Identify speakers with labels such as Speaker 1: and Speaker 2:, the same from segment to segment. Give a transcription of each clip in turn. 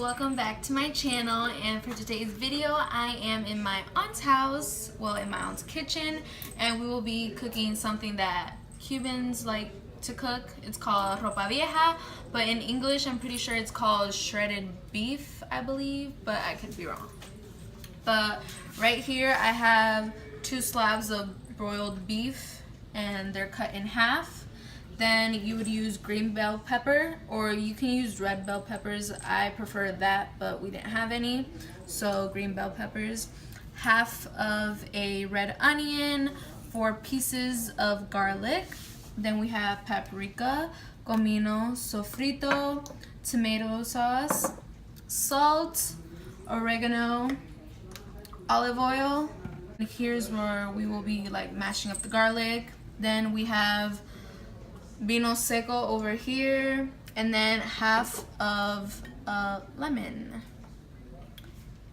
Speaker 1: welcome back to my channel, and for today's video I am in my aunt's house, well in my aunt's kitchen, and we will be cooking something that Cubans like to cook. It's called Ropa Vieja, but in English I'm pretty sure it's called shredded beef, I believe, but I could be wrong. But right here I have 2 slabs of broiled beef and they're cut in half. Then you would use green bell pepper, or you can use red bell peppers. I prefer that, but we didn't have any, so green bell peppers. Half of a red onion, 4 pieces of garlic. Then we have paprika, comino, sofrito, tomato sauce, salt, oregano, olive oil. And here's where we will be like mashing up the garlic. Then we have vino seco over here, and then half of a lemon.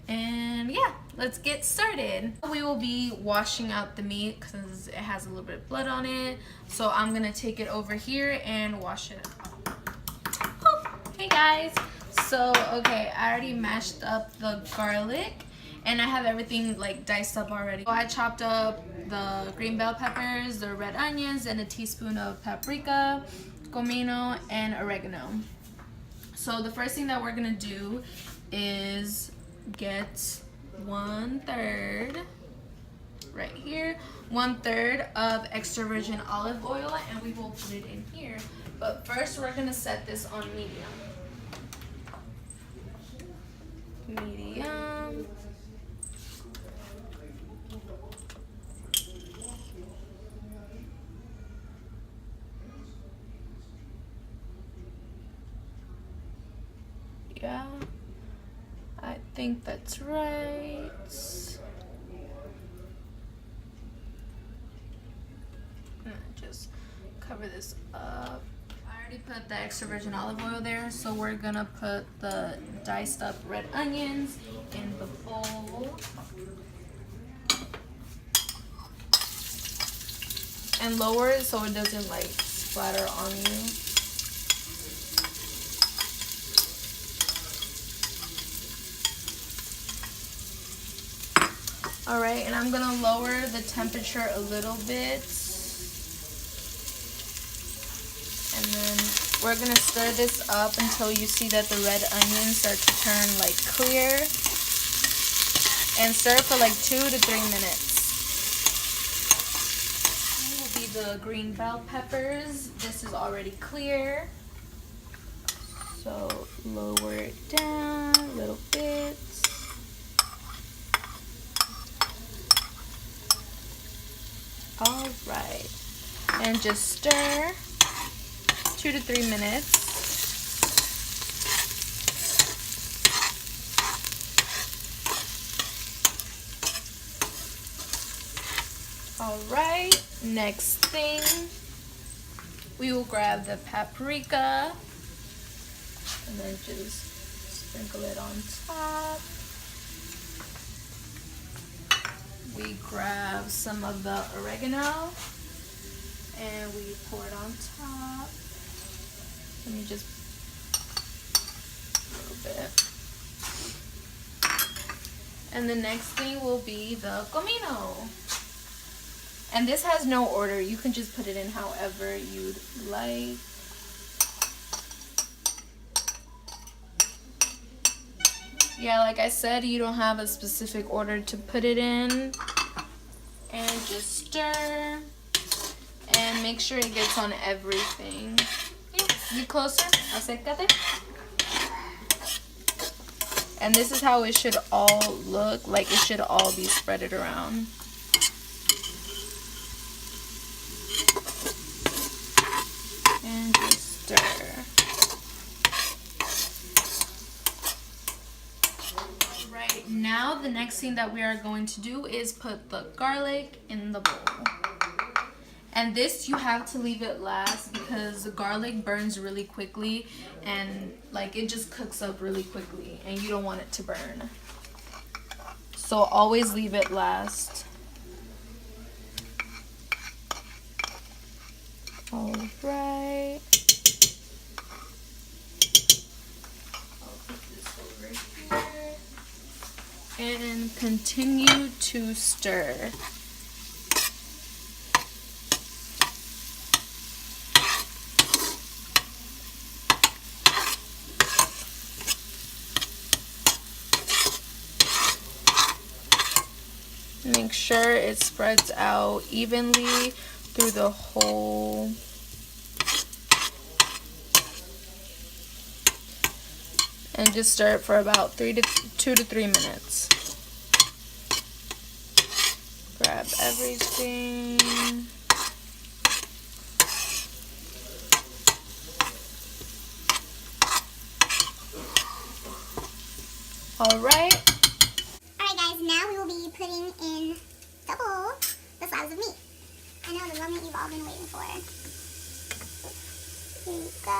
Speaker 1: And yeah, let's get started. We will be washing out the meat because it has a little bit of blood on it, so I'm gonna take it over here and wash it out. Oh, hey guys, so okay, I already mashed up the garlic and I have everything like diced up already. So I chopped up the green bell peppers, the red onions, and a teaspoon of paprika, comino, and oregano. So the first thing that we're gonna do is get 1/3 right here, 1/3 of extra virgin olive oil, and we will put it in here. But first we're gonna set this on medium. Medium. Yeah, I think that's right. Just cover this up. I already put the extra virgin olive oil there, so we're gonna put the diced up red onions in the bowl. And lower it so it doesn't like splatter on you. Alright, and I'm gonna lower the temperature a little bit. And then we're gonna stir this up until you see that the red onions start to turn like clear. And stir for like 2 to 3 minutes. This will be the green bell peppers. This is already clear. So lower it down a little bit. All right, and just stir 2 to 3 minutes. All right, next thing, we will grab the paprika and then just sprinkle it on top. We grab some of the oregano and we pour it on top. Let me just a little bit. And the next thing will be the comino. And this has no order. You can just put it in however you'd like. Yeah, like I said, you don't have a specific order to put it in. And just stir. And make sure it gets on everything. Be closer. Acércate. And this is how it should all look. Like it should all be spreaded around. And just stir. Now the next thing that we are going to do is put the garlic in the bowl. And this you have to leave it last because the garlic burns really quickly and like it just cooks up really quickly and you don't want it to burn. So always leave it last. All right. I'll put this over continue to stir. Make sure it spreads out evenly through the whole and just stir it for about 2 to 3 minutes. Grab everything. Alright
Speaker 2: guys, now we will be putting in the bowl the slabs of meat. I know, the moment you've all been waiting for. Here you go.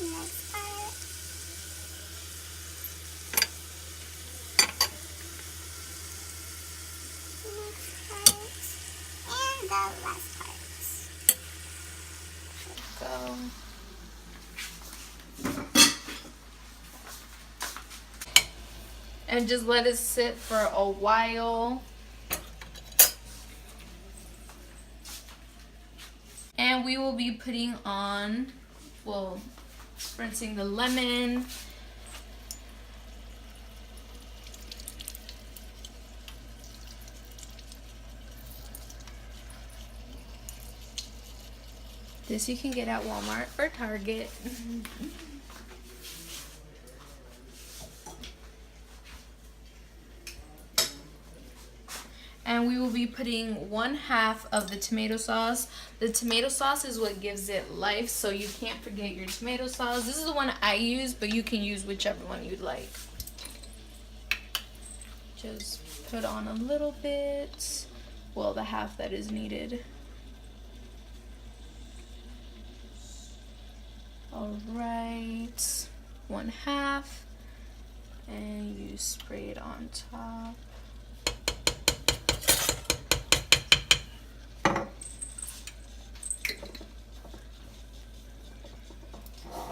Speaker 2: Next part. Next part. And the last part.
Speaker 1: Go. And just let it sit for a while. And we will be putting on, well, rinsing the lemon. This you can get at Walmart or Target. And we will be putting 1/2 of the tomato sauce. The tomato sauce is what gives it life, so you can't forget your tomato sauce. This is the one I use, but you can use whichever one you'd like. Just put on a little bit, well, the half that is needed. All right, 1/2, and you spray it on top.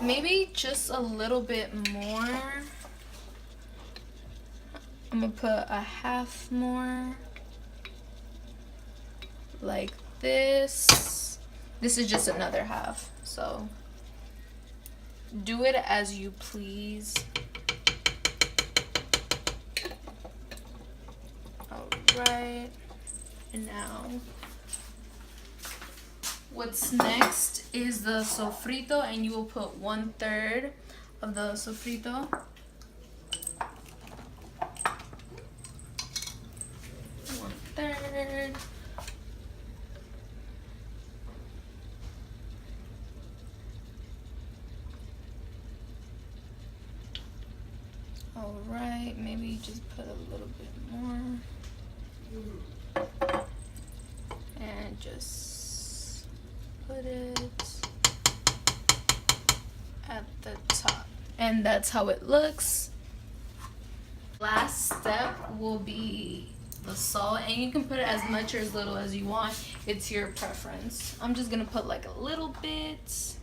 Speaker 1: Maybe just a little bit more. I'm gonna put a half more, like this. This is just another half, so do it as you please. All right, and now what's next is the sofrito, and you will put 1/3 of the sofrito. One-third. All right, maybe just put a little bit more. And just put it at the top, and that's how it looks. Last step will be the salt, and you can put it as much or as little as you want. It's your preference. I'm just gonna put like a little bit,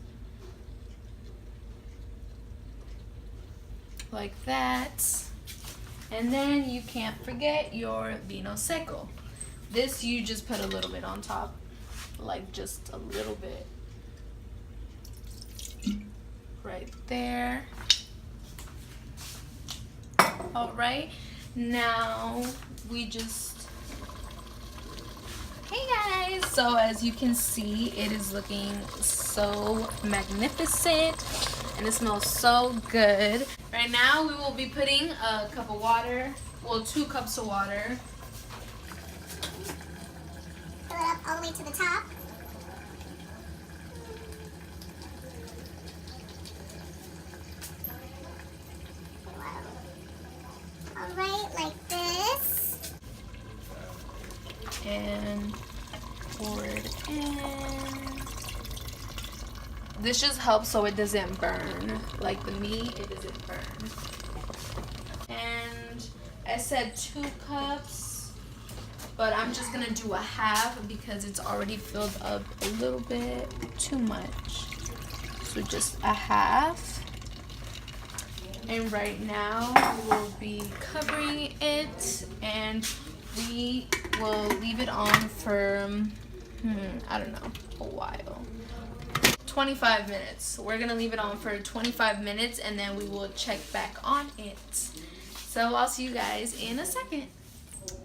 Speaker 1: like that. And then you can't forget your vino seco. This you just put a little bit on top, like just a little bit right there. All right, now we just, hey guys, so as you can see, it is looking so magnificent and it smells so good. Right now we will be putting a cup of water, well, 2 cups of water.
Speaker 2: Fill it up all the way to the top. Alright, like this.
Speaker 1: And pour it in. This just helps so it doesn't burn. Like the meat, it doesn't burn. And I said 2 cups, but I'm just gonna do a half because it's already filled up a little bit too much. So just a half. And right now we will be covering it, and we will leave it on for, I don't know, a while. 25 minutes. We're gonna leave it on for 25 minutes and then we will check back on it. So I'll see you guys in a second.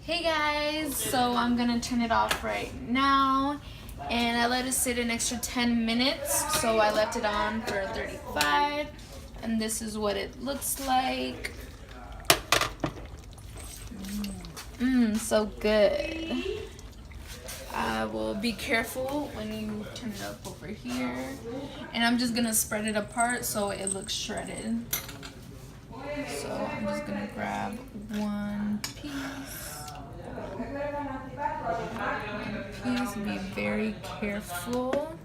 Speaker 1: Hey guys, so I'm gonna turn it off right now, and I let it sit an extra 10 minutes, so I left it on for 35, and this is what it looks like. So good. I will be careful when you turn it up over here, and I'm just gonna spread it apart so it looks shredded. So I'm just gonna grab one piece. Be very careful.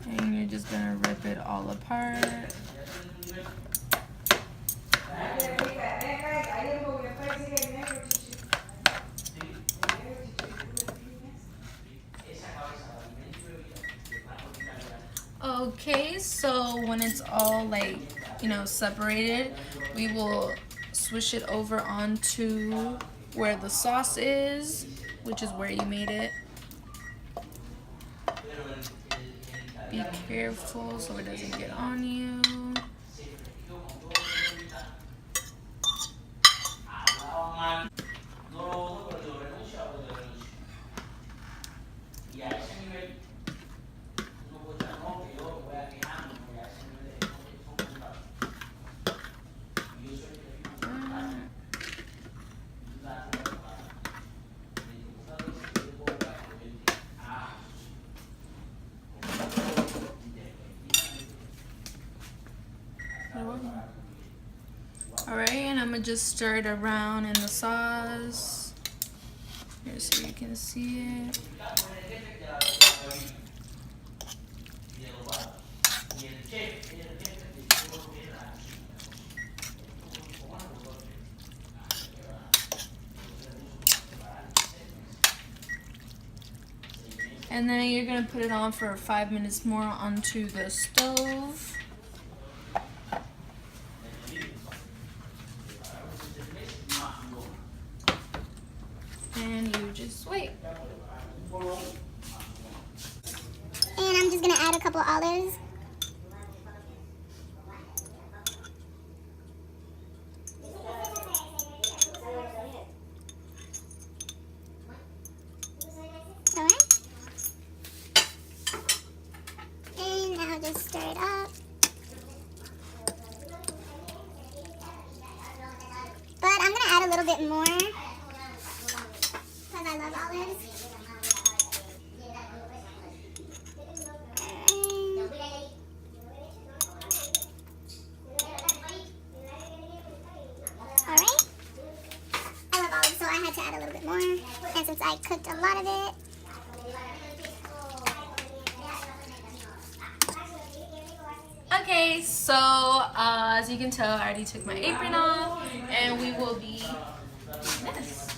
Speaker 1: And you're just gonna rip it all apart. Okay, so when it's all like, separated, we will swish it over onto where the sauce is, which is where you made it. Be careful so it doesn't get on you. Alright, and I'm gonna just stir it around in the sauce. Here so you can see it. And then you're gonna put it on for 5 minutes more onto the stove. And you just wait.
Speaker 2: And I'm just gonna add a couple olives. Alright. And now just stir it up. But I'm gonna add a little bit more, because I love olives. Alright. I love olives, so I had to add a little bit more. And since I cooked a lot of it,
Speaker 1: Okay, so as you can tell, I already took my apron off, and we will be doing this.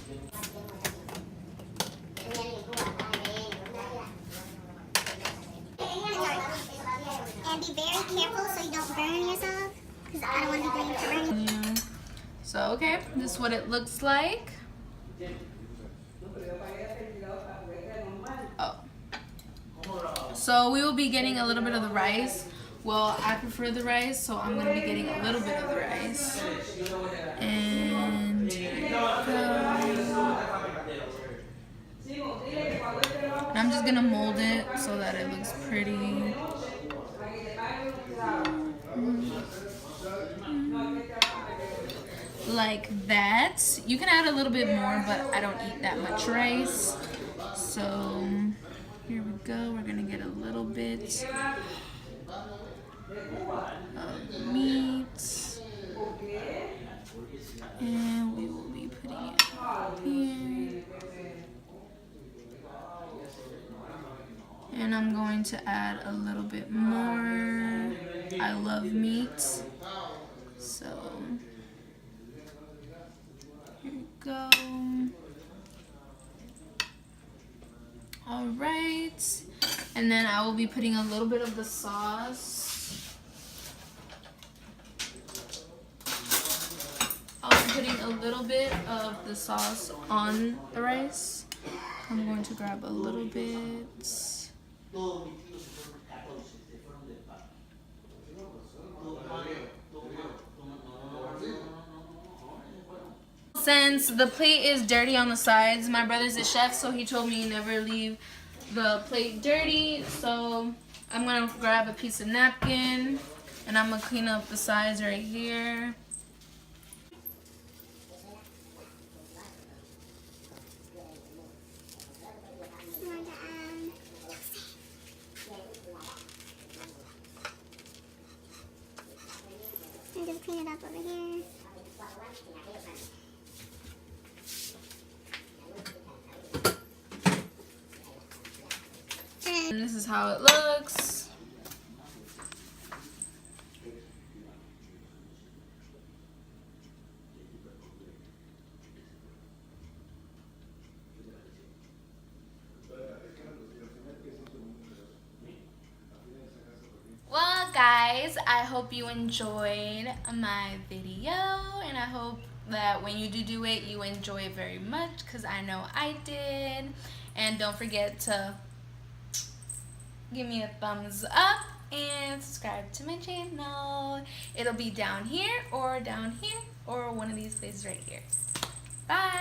Speaker 2: and be very careful so you don't burn yourself, because I don't want to be blamed for burning.
Speaker 1: So, okay, this is what it looks like. Oh. So we will be getting a little bit of the rice. Well, I prefer the rice, so I'm going to be getting a little bit of the rice. And here we go. And I'm just going to mold it so that it looks pretty. Like that. You can add a little bit more, but I don't eat that much rice. So here we go. We're going to get a little bit of meat, and we will be putting it here. And I'm going to add a little bit more. I love meat, so here we go. All right. And then I will be putting a little bit of the sauce. I'll be putting a little bit of the sauce on the rice. I'm going to grab a little bit. Since the plate is dirty on the sides, my brother's a chef, so he told me never leave the plate dirty. So I'm gonna grab a piece of napkin and I'm gonna clean up the sides right here.
Speaker 2: And just clean it up over here.
Speaker 1: And this is how it looks. Well, guys, I hope you enjoyed my video, and I hope that when you do it, you enjoy it very much, because I know I did. And don't forget to give me a thumbs up and subscribe to my channel. It'll be down here or one of these places right here. Bye.